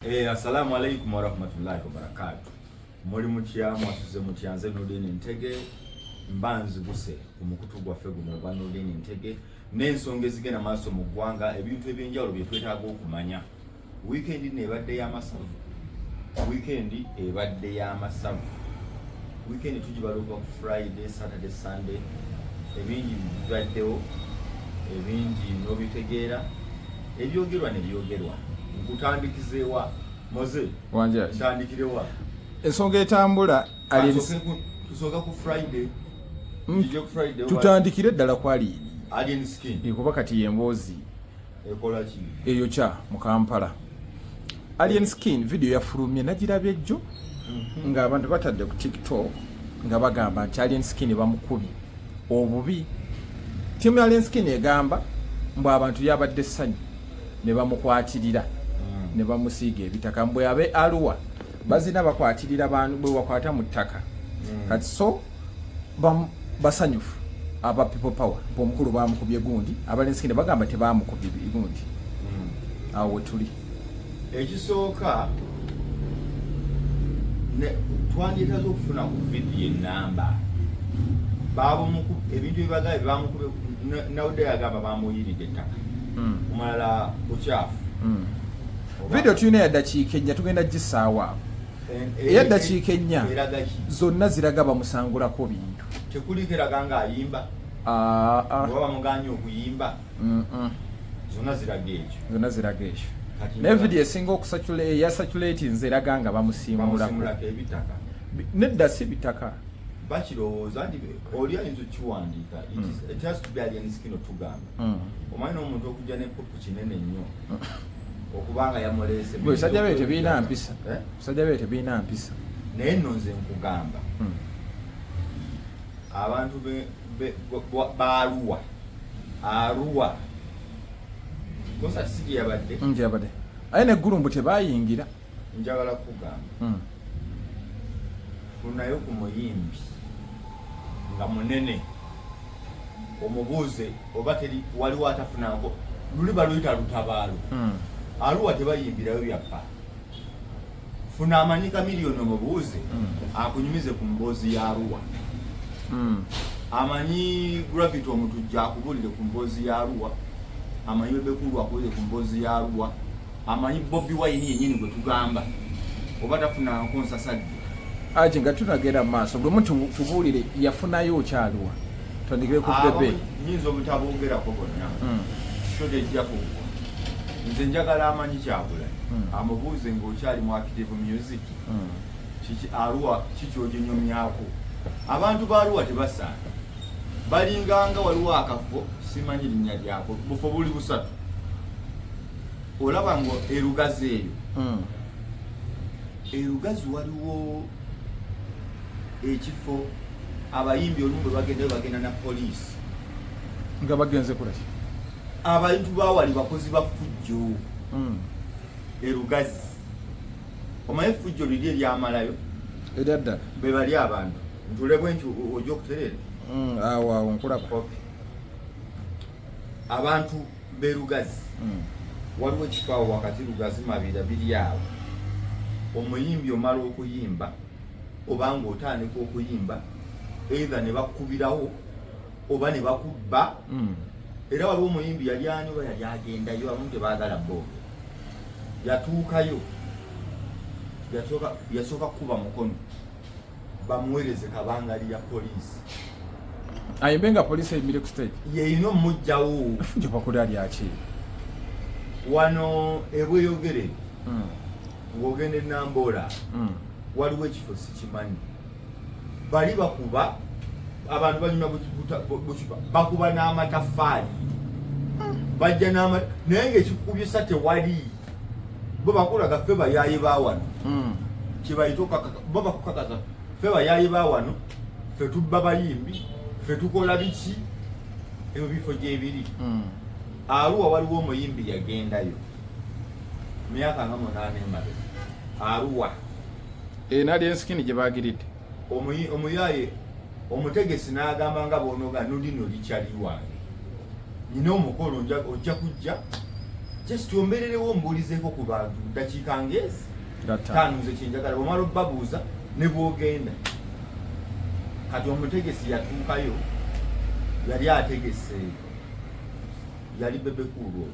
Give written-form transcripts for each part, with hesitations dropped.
Assalamu alaikum warahmatullahi wabarakatuh. Muri mutyamu asuze mutyanze Noordeen Ntege mbanzi guse kumukutu gwa fegu mu ba Noordeen Ntege n'ensonga ezigenda maaso mu ggwanga ebintu ebyenjawulo bye twetaaga okumanya. Weekend nebadde y'amasavu. Weekend tugibaluka ku Friday, Saturday, Sunday. Ebingi bibaddewo, ebingi n'obitegeera, ebyogerwa n'ebyogerwa. Nkutandikizewa moze wanje ntandikirewa ensonga etambula ali tusoka ku Friday tutandikire ddala kwali alien skin kuba kati yemboozi ekola ki eyo kya mu Kampala alien skin video yafulumye nagirabye jjo nga abantu batadde ku TikTok nga bagamba nti alien skin bamukubye obubi timu ya alien skin egamba mbu abantu yabadde ssanyu ne bamukwatirira ne bamusiiga ebitaka mbwe abe Arua bazina bakwatirira abantu bwe wakwata mu ttaka kati so basanyufu aba people power bomukulu bamukubye gundi abalensikine bagamba tebamukubye gundi awo tuli ekisooka ne twandikaze okufuna ku video namba babo muku ebintu bibagaye bamukubye naude yagamba bamuyiridde ettaka umala uchafu video tuyina ya dakiika ennya tugenda gisaawa eya dakiika ennya zonna ziraga bamusangulako bintu tekulikiraga nga ayimba oba bamuganye okuyimba zonna ziraga ekyo naye video esinga eyasatulatinze eraga nga bamusimulako ebitaka nedda si bitaka bakirowooza nti oli ayinza okiwandiika it has to be alien skin otugamba omanyi n'omuntu okujja n'epupu kinene nnyo okubanga yamuleese sajja bee tebiina mpisa sajja bee tebiina mpisa naye nno nze nkugamba abantu Arua kosa sigi yabadde aye neggulumbu tebayingira njagala kugamba funayo ku muyimbi nga munene omubuuze oba teri waliwo atafunanko luli baluyita lutabaalo Arua tebayimbirayo byappa funa amanyika miliyoni omubuuze akunyumize ku mboozi ya Arua amanyi gravity omutujja akubulire ku mboozi ya Arua amanyi bebekulu akubulire ku mboozi ya Arua amanyi Bobiwine yennyini gwe tugamba oba tafunanko nsasadde aje nga tunagera maaso bwe muntu tubuulire yafunayo okyaliwa tondikire ku bebe nyinza obutaboogerako bonna todejjako nze njagala amanyi kyabula amubuuze ng'okyali mu active music kiki Arua kikyoginyomyako abantu ba Arua tebasaana balinganga waliwo akafo simanyi linnya lyako bufo buli busatu olaba ngo erugazi eyo erugazi waliwo ekifo abayimbi olumu bwe bagenda na poliisi nga bagenze kulaki abantu bawali bakozi ba fujjo erugazi omaye fujjo liri eryamalayo eddadda be bali abantu ntulebwe nti ojja okuterera awo nkulaba abantu berugazi waliwo ekifo awo wakati rugazi mabira biri awo omuyimbi omala okuyimba obanga otandika okuyimba either ne bakubirawo oba ne bakubba era waliwo omuyimbi yali ani oba yali agendayo abamu tebaagala boga yatuukayo yasooka kuba mukono bamuweereze kabangali ya poliisi ayimbe nga poliisi eyimire ku stage yeyina omujjawo fujjo bakuli ali aki wano ebweyogere ng'ogenda e Nambola waliwo ekifo sikimanyi bali bakuba abantu banyuma bukipa bakuba n'amataffaali bajja naye ng'ekikubisa tewali bo bakulaga ffe bayaayi ba wano kibayita bo bakukakaza ffe bayaayi ba wano ffe tubba bayimbi ffe tukola biki ebyo bifo gyebiri Arua waliwo omuyimbi yagendayo myaka nga 8 emabega Arua nali ensikini gye bagiridde omuyaye omutegesi n'agamba nga bonoga nolino likyali wange nina omukolo ojja kujja just yombererewo mbulizeeko ku bantu dakiika ngezi taano nze kyenjagala omala obbabuuza ne bwogenda kati omutegesi yatuukayo yali ategese yali bebekulu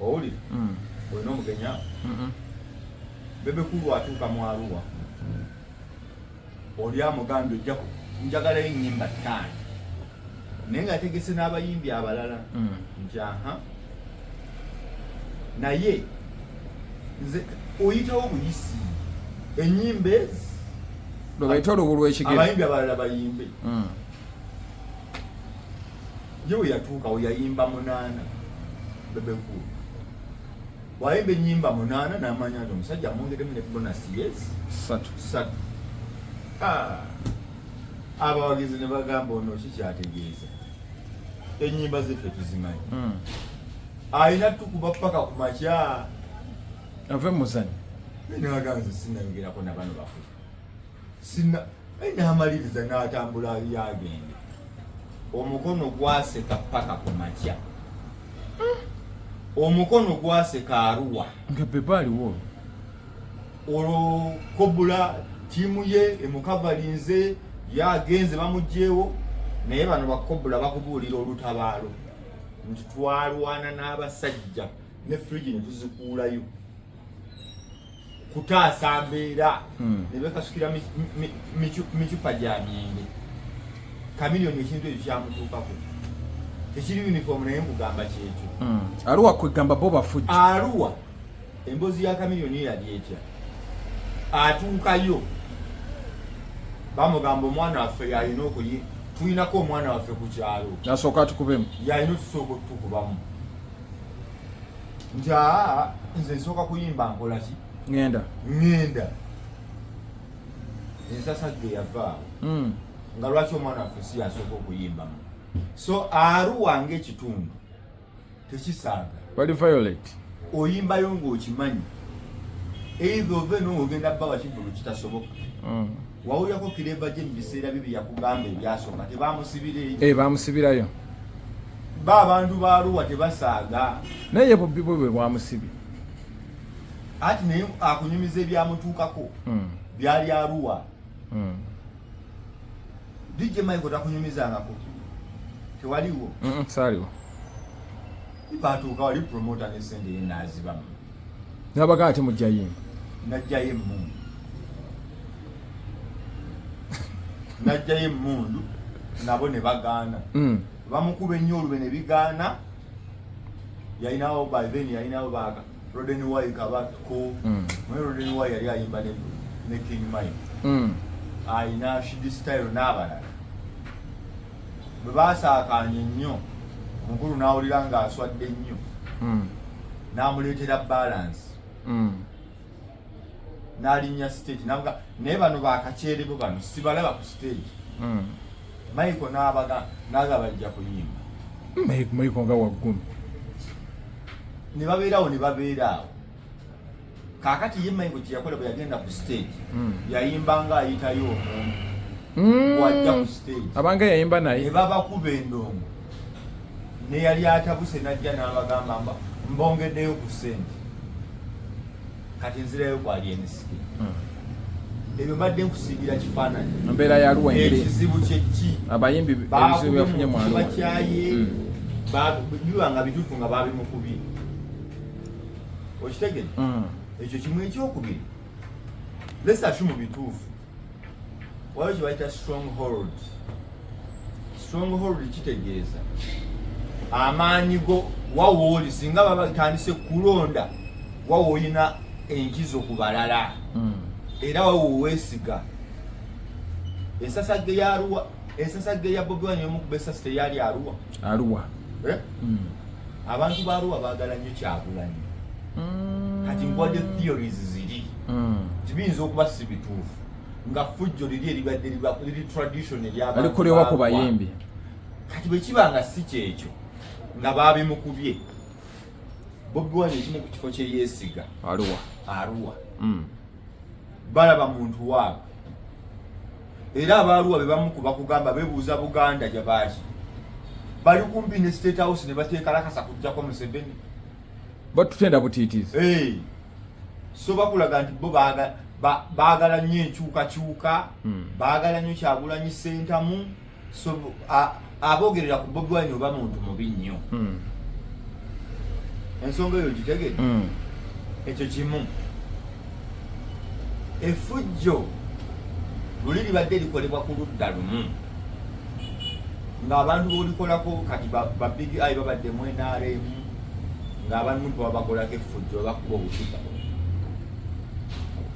owulire olina omugenya bebekulu atuuka mu Arua oli amugambye ojja njagalayo ennyimba 5 naye nga ategese n'abayimbi abalala nti aha naye nze oyitawo buyisi ennyimba ezi lwebayita olubulwa ekigere abayimbi abalala bayimbe ye we yatuukawo yayimba 8 bebekulu wayimba ennyimba 8 n'amanya nti omusajja amwongeddemu ne bonasi yes 3 abawagizi ne bagamba ono kikyategeeza ennyimba zeffe tuzimanyi ayina tukuba paka ku makya ave muzanyi naganze sinayogerako na bano bafu namaliriza n'atambula yagende omukono gwaseka paka ku makya omukono gwaseka Arua nga bebaaliwo olwo kobula tiimu ye emukavalinze yagenze bamugjeewo naye bano bakobula bakubuulira olutabaalo nti twalwana n'abasajja ne frigi ne tuzikuulayo kutaasa mbeera ne bekasukira micupa gya myenge kamiliyoni ekintu ekyo kyamutuukako tekiri uniform naye nkugamba kyekyo Arua kwegamba bo bafujja Arua emboozi ya kamiliyoni yali etya atuukayo bamugamba omwana waffe yalina okuyi tulinako omwana waffe ku kyalo nasooka atukubemu yalina otusooka otutukubamu nti nze nsooka kuyimba nkolaki ngenda ensasagge yavaawo nga lwaki omwana waffe si yasooka okuyimbamu so Arua ng'ekitundu tekisaaga bali violate oyimbayo ng'okimanyi either ove n'ogenda bba wakivulu kitasoboka wawulyako kireva gye mu biseera bibi yakugamba ebyasooka tebamusibira bamusibirayo abantu ba Arua tebasaaga naye Bobi bwe bwamusibye ati naye akunyumiza ebyamutuukako byali Arua DJ Michael takunyumizangako tewaliwo saaliwo batuuka wali promota n'essente ye naazibamu nabagaa ate mujjayimba najjayo emmundu nabo ne bagaana bamukuba ennyo olube ne bigaana yalinawo by then yalinawo baka Noordeen Ntege kabatko Noordeen Ntege yali ayimba ne King Mike ayina Shidi Style n'abalala bwe basaakaanye nnyo omukulu n'awulira ng'aswadde nnyo n'amuleetera balance n'alinnya stage naye bano bakakyerebo bano sibalaba ku stage Michael n'aga bajja kuyimba Michael nga waggulu ne babeeraawo kaakati ye Michael kyeyakola bwe yagenda ku stage yayimba nga ayitayo omuntu wajja ku stage abanga yayimba naye ne babakuba endongo ne yali atabuse najja n'abagamba mbongeddeyo ku ssente kati nzirayo ku RNC ebyo mbadde nkusiigira kifaananyi embeera ya Arua ekizibu kyeki abayimbi ebizibu byafunye mu Arua bakyaye biba nga bituufu nga babimukubye okitegere ekyo kimu ekyokubiri lesashu mu bituufu waliwo kyebayita stronghold kitegeeza amaanyi go wawooli singa babatandise kulonda wawo olina enkizo ku balala era wawo weesiga ensasagge ya Arua ensasagge ya Bobiwine yomukuba esasi teyali Arua abantu ba Arua baagala nnyo Kyagulanyi kati nkuwadde theories ziri kibiyinza okuba si bituufu nga fujjo liri eribadde liri tradition eryabalikulewa ku bayimbi kati bwe kiba nga si kyekyo nga babimukubye Bobiwine ekimu ku kifo kye yeesiga Arua balaba muntu waabwe era Abarua be bamukuba kugamba bebuuza Buganda gye baaki bali kumpi ne State House ne bateeka lakasa kujjako Museveni batutenda butiitizi so bakulaga nti bo baagala nnyo enkyukakyuka baagala nnyo Kyagulanyi Ssentamu so aboogerera ku Bobiwine oba muntu mubi nnyo ensonga eyo gitegedde ekyo kimu effujjo luli libadde likolebwa ku ludda lumu ng'abantu boolikolako kati babigi ayi babadde mu NRM ng'abantu babakolako effujjo bakuba obucupa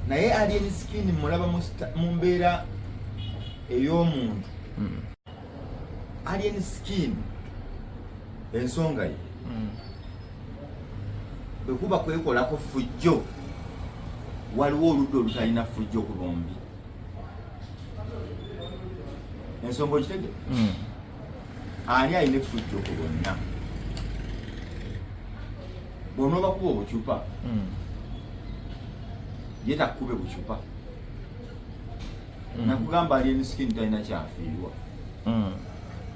naye Alien Skin mulaba mu mbeera ey'omuntu Alien Skin ensonga ye bwe kuba kwekolako ffujjo waliwo oludda olutalina ffujjo ku bombi ensonga okitege ani alina effujjo ku bonna bonna obakuba obucupa ye takkube bucupa nakugamba Alien Skin talina kyafiirwa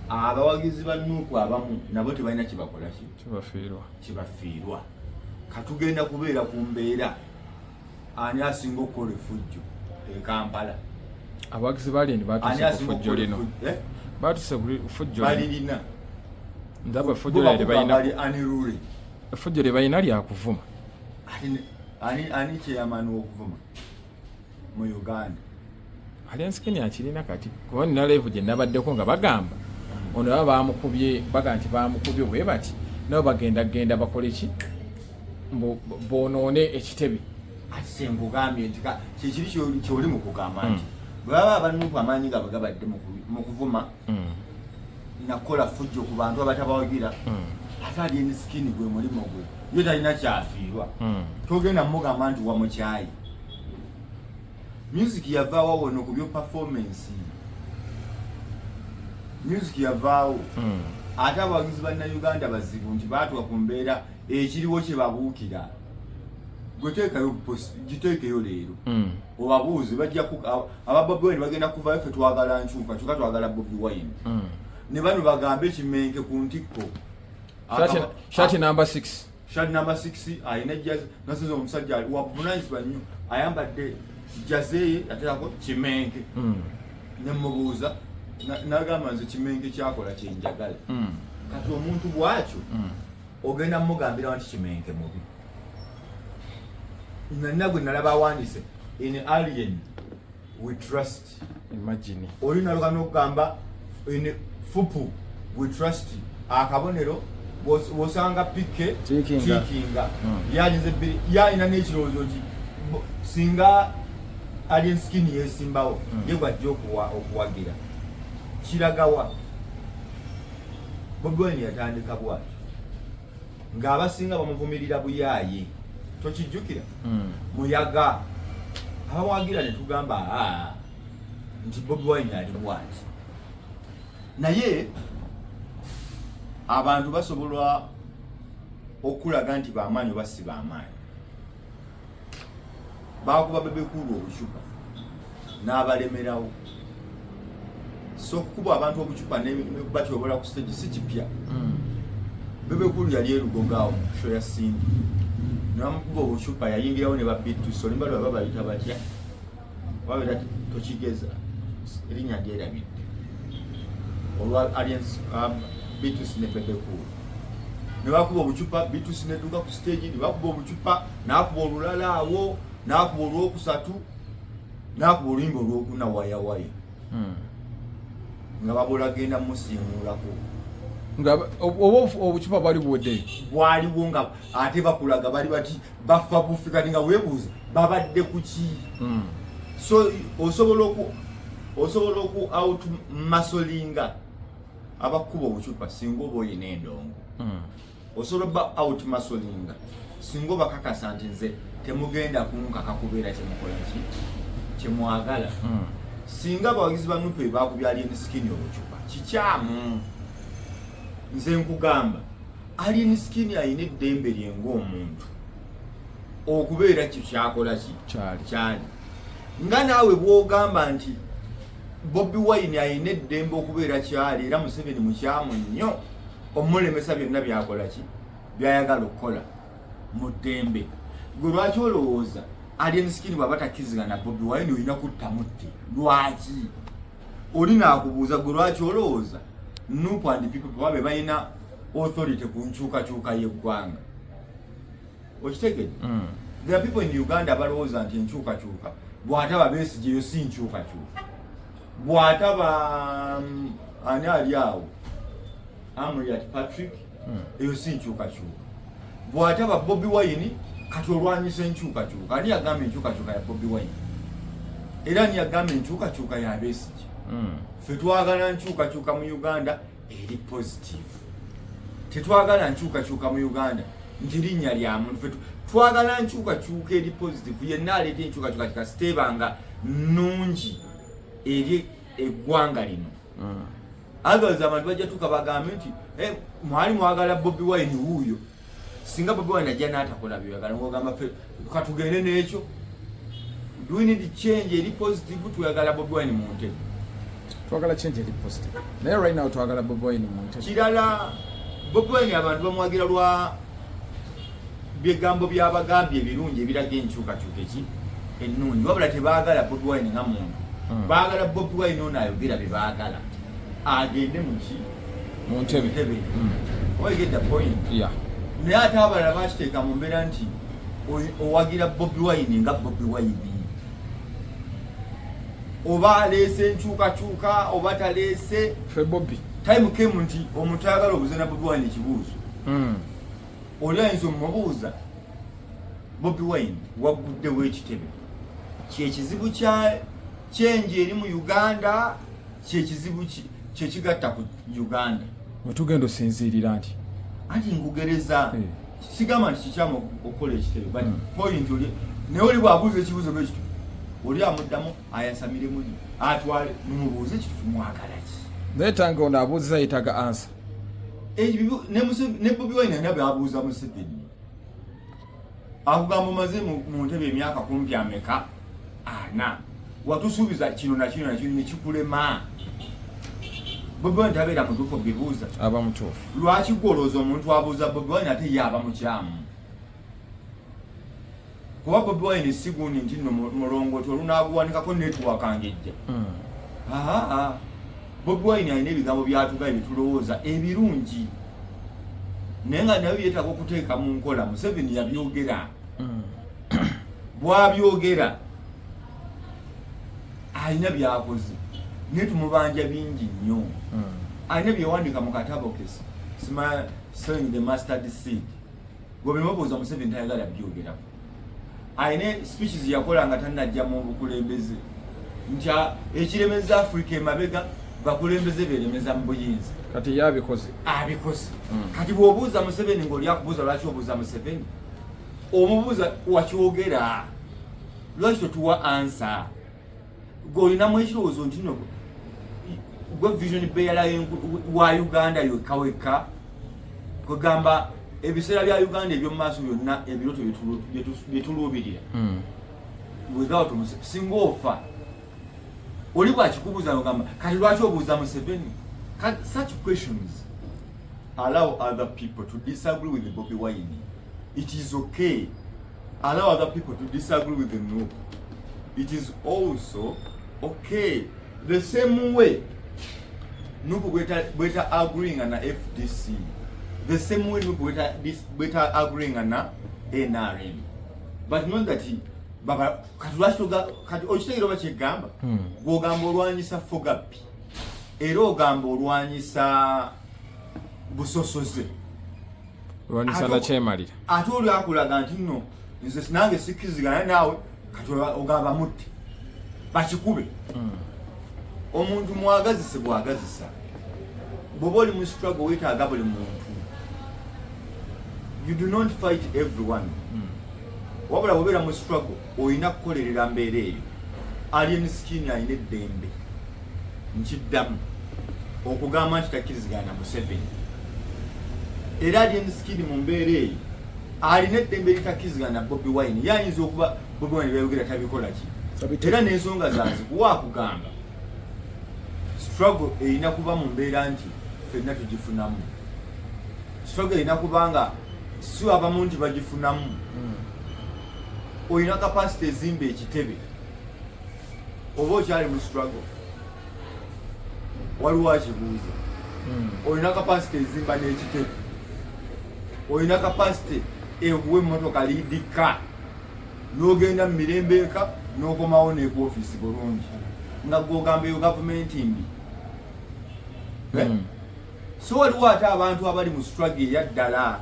abawagizi ba Nuupu abamu nabo tebalina kibakola kibafiirwa katugenda kubeera ku mbeera ani asinga okukola effujjo e Kampala abawagizi ba Alien batuse ku ffujjo lino batuse ffujjo balirina ndaba effujjo lye balina anirule effujjo lye balina lyakuvuma ani kyeyamani okuvuma mu Uganda Alien Skin akirina kati kuba nina levu gye nabaddeko nga bagamba ono baba baamukubye baga nti baamukubye bwe bati nabo bagenda bakole ki bonoone ekitebe ate senkugambye nti kikiri kyoli mu kugamba nti bwebaba abanuupu amaanyi nga bagabadde mu kuvuma nakola ffujjo ku bantu abatabawagira ate Alien Skin gwe mulimo gwe ye talina kyafiirwa togenda mugamba nti wamukyayi music yavaawo wono ku byo performance music yavaawo ate abawagizi bannayuganda bazibu nti baatuwa ku mbeera ekiriwo kye babuukira gwe giteekeyo leero obabuuze aba Bobiwine bagenda kuvayo ffe twagala nkyuka kyuka twagala Bobiwine ne bano bagambe ekimenke ku ntikko shati number 6 shati number 6 ayina jazz nasoza omusajja wabuvunanyizibwa nnyo ayambadde jazeye aterako kimenke nemubuuza nagamba nze kimenke kyakola kyenjagala kati omuntu bwakyo ogenda mugambira nti kimenke mubi nina gwe nalaba awandiise in Alien we trust imagine oli naluka n'okugamba in Fupu we trust akabonero wosanga pike tikinga yalinze bbiri yalina n'ekirowoozo nti singa Alien Skin yesimbawo ye gwajja okuwagira kiragawa Bobiwine yatandika bwati ng'abasinga bamuvumirira buyaaye tokijjukira muyaga abawagira ne tugamba nti Bobiwine ali bwati naye abantu basobola okulaga nti bamaanyi oba si bamaanyi bakuba bebekulu obucupa n'abalemerawo so okukuba abantu obucupa batyobola ku stage si kipya bebekulu yali erugogaawo mu sho ya Sindi namukuba obucupa yayingirawo ne babitus olimba lwe babayita batya babera tokigeza erinnya lyerabidde olwa Alliance bitus ne bebekulu ne bakuba obucupa bitus nedduka ku stage ne bakuba obucupa n'akuba olulala awo n'akuba olwokusatu n'akuba oluyimba olwokuna wayawaya nga babola genda musiimulako nga obucupa bwali buweddeyo bwaliwo nga ate bakulaga bali bati bafa bufi kati nga weebuuza babadde ku ki so osobola oku out masolinga abakuba obucupa singa oba oyina endongo osobola ba out masolinga singa obakakasa nti nze temugenda kunkaka kubeera kyemukola ki kyemwagala singa abawagizi ba Nuupu bakubya Alien Skin obucupa kikyamu nze nkugamba Alien Skin ayina eddembe lye ng'omuntu okubeera kikyakola ki kyali nga naawe bw'ogamba nti Bobiwine ayina eddembe okubeera kyali era Museveni mukyamu nnyo omulemesa byonna byakola ki byayagala okukola mu ddembe. Gwe lwaki olowooza Alien Skin bw'aba takkizigana Bobiwine olina kutta mutti? Lwaki? Oli n'akubuuza gwe lwaki olowooza Nuupu and people babe balina authority ku nkyukakyuka y'eggwanga? Okitegedde? There are people in Uganda abalowooza nti enkyukakyuka bw'ataba Besigye yo si nkyukakyuka. Bw'ataba ani ali awo Amriat Patrick eyo si nkyukakyuka. Bw'ataba Bobiwine kati olwanyisa enkyukakyuka. Ani yagamba enkyukakyuka ya Bobiwine? Era ani yagamba enkyukakyuka ya Besigye? Ffe twagala nkyukakyuka mu Uganda eri positive. Tetwagala nkyukakyuka mu Uganda nti linnya lya muntu. Ffe twagala nkyukakyuka eri positive. Yenna aleeta enkyukakyuka kasiteebanga nnungi eri eggwanga lino. Otherwise abantu bajja tuka bagambe nti mwali mwagala Bobiwine wuuyo. Singa Bobiwine ajja n'atakola byagala ng'ogamba ffe katugende n'ekyo. Do we need change eri positive? Tuyagala Bobiwine mu ntebe. Twagala change eri positive. Naye right now twagala Bobiwine mu ntebe. Kirala Bobiwine abantu bamwagira lwa byegambo byabagambye ebirungi ebiraga enkyukakyuka ennungi. Wabula tebaagala Bobiwine nga muntu. Baagala Bobiwine ono ayogera bye baagala. Agende mu ntebe. You get the point? Yeah. Naye ate abalala bakiteeka mu mbeera nti owagira Bobiwine nga Bobiwine. Oba aleese enkyukakyuka oba taleese. Ffe Bobby. Time came nti omuntu ayagala obuze na Bobiwine ekibuuzo. Oli ayinza omubuuza Bobiwine wagguddewo ekitebe. Kyekizibu kya change eri mu Uganda, kyekizibu kyekigatta ku Uganda. Wetugenda osinziirira nti anti nkugereza sigamba nti kikyamu okukola ekitebe but point oli naye oli bw'abuuza ekibuuzo bwekito oli amuddamu ayasamire muli atwale numubuuze ekitufu mwagala ki. naye tange ono abuuziza yetaga ansa. Ne Bobiwine naye bw'abuuza Museveni akugamba omaze mu ntebe emyaka kumpi ameka 4 watusuubiza kino na kino na kino ne kikulema. Bobiwine tabeera mutuufu bibuuza. Aba mutuufu. Lwaki gwolooza omuntu abuuza Bobiwine ate ye aba mukyamu? Kuba Bobiwine si gundi nti nno mulongooti olunaaguwanikako netiwaka ngejja. Bobiwine alina ebigambo byatugaye bitulowooza ebirungi. Naye nga nabyo byetaaga okuteeka mu nkola. Museveni yabyogera. Bw'abyogera alina byakoze. Naye tumubanja bingi nnyo. Alina byewandiika mu katabo ke sowing the mustard seed. Bwebimubuuza Museveni tayagala byogerako. Alina speeches yakola nga tannajja mu bukulembeze nti ekiremeza Afrika emabega bakulembeze beeremeza mu buyinza. Kati yabikoze. Abikoze. Kati bw'obuuza Museveni ng'oli akubuuza lwaki obuuza Museveni, omubuuza wakyogera. Lwaki totuwa ansa? Gw'olinamu ekirowoozo nti nno gwe vision beera wa Uganda yokka kugamba ebiseera bya Uganda ebyomu maaso byonna ebiroto byetuluubirira. Without singa ofa oli bw'akikubuuza ngamba kati lwaki obuuza Museveni? Such questions allow other people to disagree with the Bobiwine. It is okay. Allow other people to disagree with the Nuupu. It is also okay. The same way Nuupu bweta agreeing na FDC. The same way Nuupu bweta agreeing na NRM. But not that baba kati okitegeera oba kyegamba gw'ogamba olwanyisa Fogapi era ogamba olwanyisa busosoze olwanyisa nakyemalira ate oli akulaga nti nno nze sinange sikkizigana naawe kati ogamba mutti bakikube. Omuntu mwagazise bwagazisa bw'oba oli mu struggle weetaaga buli muntu. You do not fight everyone. Wabula bw'obeera mu struggle olina kukolerera mbeera eyo. Alien Skin alina eddembe nkiddamu okugamba nti takkirizigana Museveni. Era Alien Skin mu mbeera eyo alina eddembe litakkirizigana Bobiwine. Yayinza okuba Bobiwine byayogera tabikola ki. Era n'ensonga zanzikuwa akugamba struggle erina kuba mu mbeera nti ffenna tugifunamu. Struggle erina kubanga si abamu nti bagifunamu oyina kapasite ezimba ekitebe oba okyali mu struggle waliwo akibuuza oyina kapasite ezimba n'ekitebe oyina kapasite ekuwa emmotoka liidika n'ogenda mu mirembe eka n'okomawo n'eku ofiisi bulungi nga gwogamba eyo gavumenti mbi so waliwo ate abantu abali mu struggle eya ddala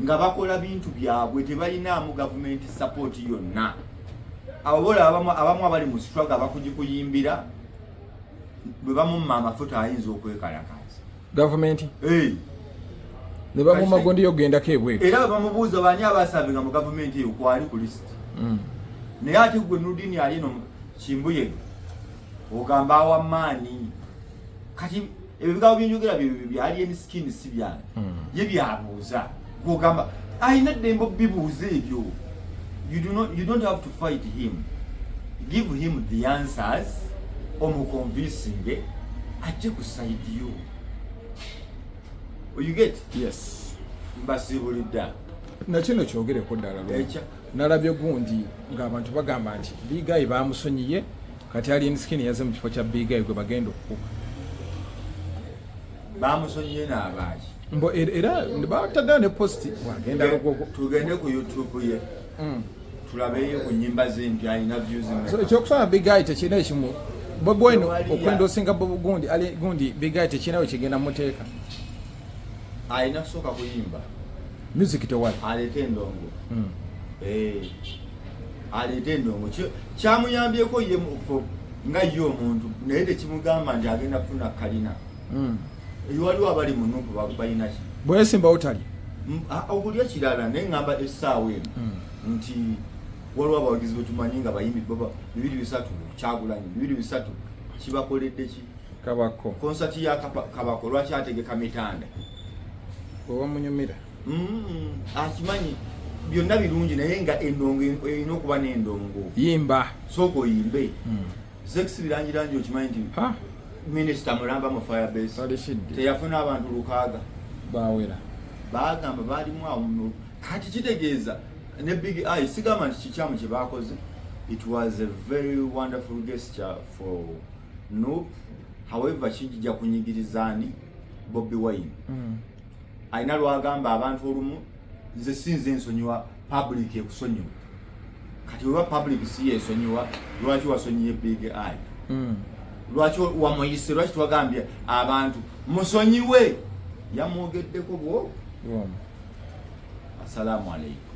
nga bakola bintu byabwe tebalinaamu gavumenti support yonna abobola abamu abali mu struggle abakugikuyimbira bwe bamumma amafuta ayinza okwekalakaza gavumenti ne bamumagondi yogendako ebweru era bamubuuza bani abasavinga mu gavumenti eyo kwali ku list naye ate gwe Noordeen ali eno Kimbuye ogamba awa Maanyi kati ebyo bigabo byenjogera byali enskin si byange ye byabuuza gwogamba ayina ddembe bibuuza ebyo you don't have to fight him, give him the answers omuconvincing ajje ku side you. You get? Yes. Mbasibulidda na kino kyogereko ddala nalabye gundi ng'abantu bagamba nti Bigayi bamusonyiye kati ali enskin yaze mu kifo kya Bigayi gwe bagenda okukuba bamusonyiye n'abaaki mbo era batadde ne post wagenda logogo tugende ku YouTube ye tulabeyo ku nnyimba ze mpya alina views so ekyokusaba Bigayi tekina ekimu Bobiwine okwenda osinga gundi ali gundi Bigayi tekinawe kigenda muteeka alina kusooka kuyimba music tewali alete endongo alete endongo kyamuyambyeko ye nga ye omuntu naye tekimugamba nti agenda kufuna kalina waliwo abali mu Nuupu balina ki bwesimba otali okulya kirala naye ngamba essaawa eno nti waliwo abawagizi betumanyi nga bayimbi baba 2-3 Kyagulanyi 2-3 kibakoledde ki Kabako konsati ya Kabako lwaki ategeka mitanda oba munyumira akimanyi byonna birungi naye nga endongo erina okuba n'endongo yimba sooka oyimbe sex birangirangi okimanyi nti minisita Mulamba mu Firebase teyafuna abantu 600 bawera bagamba balimu awo kati kitegeeza ne Big Eye sigamba nti kikyamu kye bakoze. It was a very wonderful gesture for Noop. However kijja kunyigirizaani Bobiwine ayina lwagamba abantu olumu nze sinze ensonyiwa public ekusonyiwa kati wewa public si yesonyiwa lwaki wasonyiye Big Eye lwaki wamuyise lwaki twagambye abantu musonyiwe yamwogeddeko bwo. Assalamu alaikum.